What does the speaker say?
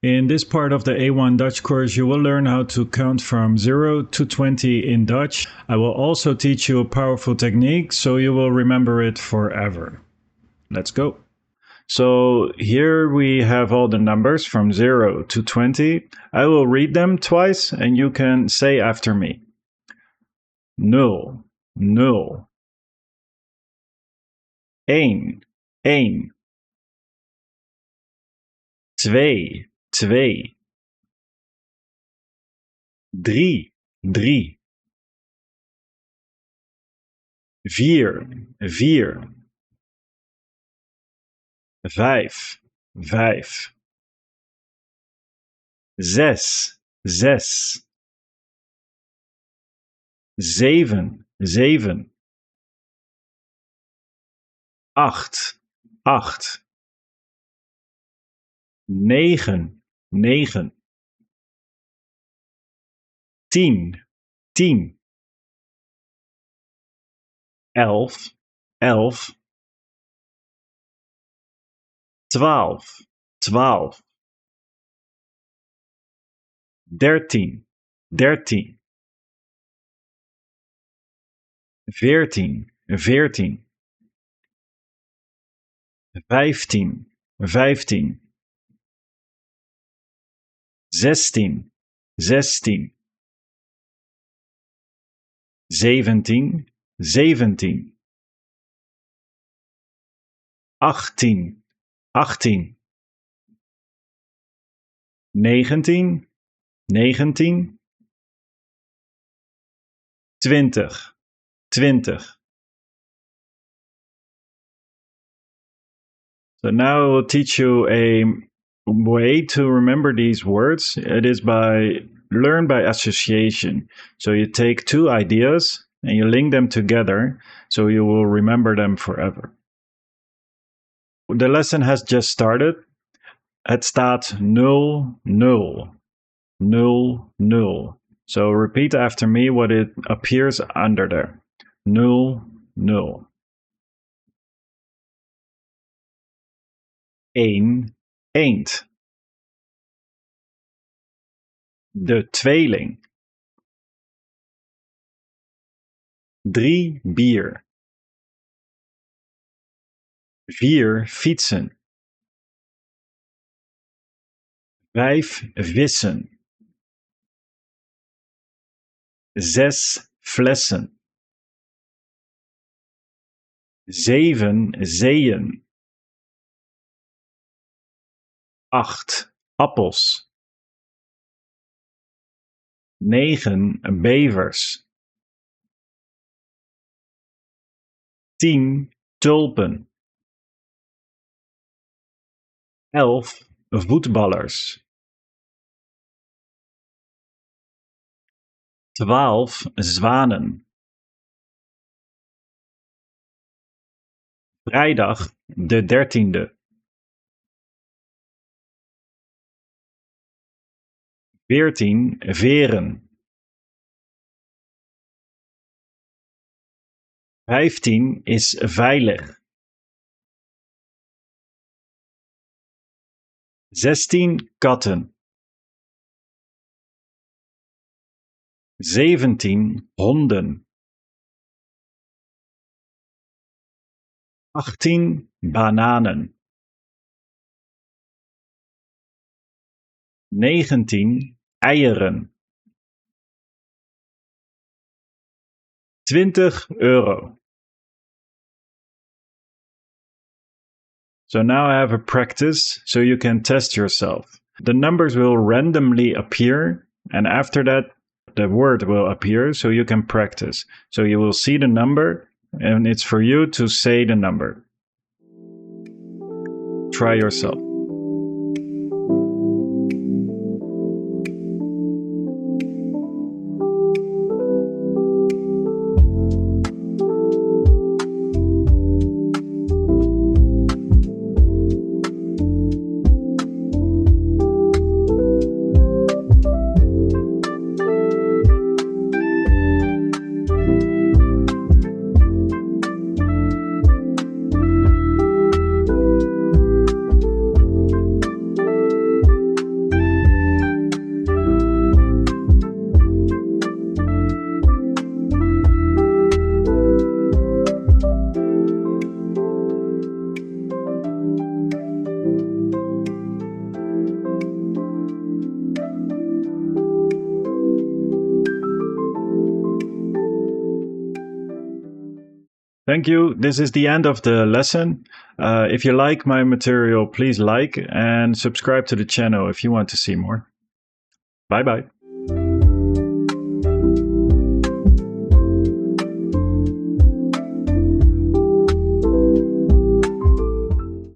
In this part of the A1 Dutch course, you will learn how to count from 0 to 20 in Dutch. I will also teach you a powerful technique, so you will remember it forever. Let's go. So here we have all the numbers from 0 to 20. I will read them twice and you can say after me. 0, 0. 1, 1. 2, 2. 3, 3. 4, 4. 5, 5. 6, 6. 7, 7. 8, 8. 9, 9. 10, 10. 11, 11. 12, 12. 13, 13. 14, 14. 15, 15. 16, 16. 17, 17. 18, 18. 19, 19. 20, 20. So now I will teach you a way to remember these words. It is learn by association. So you take two ideas and you link them together so you will remember them forever. The lesson has just started. Het staat 0, 0. 0, 0. So repeat after me what it appears under there. 0, 0. 1, eend. De tweeling. 3 bier. 4 fietsen. 5 vissen. 6 flessen. 7 zeeën. 8 appels. 9 bevers. 10 tulpen. 11 voetballers. 12 zwanen. Vrijdag de 13e. 14 veren. 15 is veilig. 16 katten. 17 honden. 18 bananen. 19 eieren. 20 euro. So now I have a practice so you can test yourself. The numbers will randomly appear, and after that the word will appear so you can practice. So you will see the number and it's for you to say the number. Try yourself. Thank you. This is the end of the lesson. If you like my material, please like and subscribe to the channel if you want to see more. Bye bye.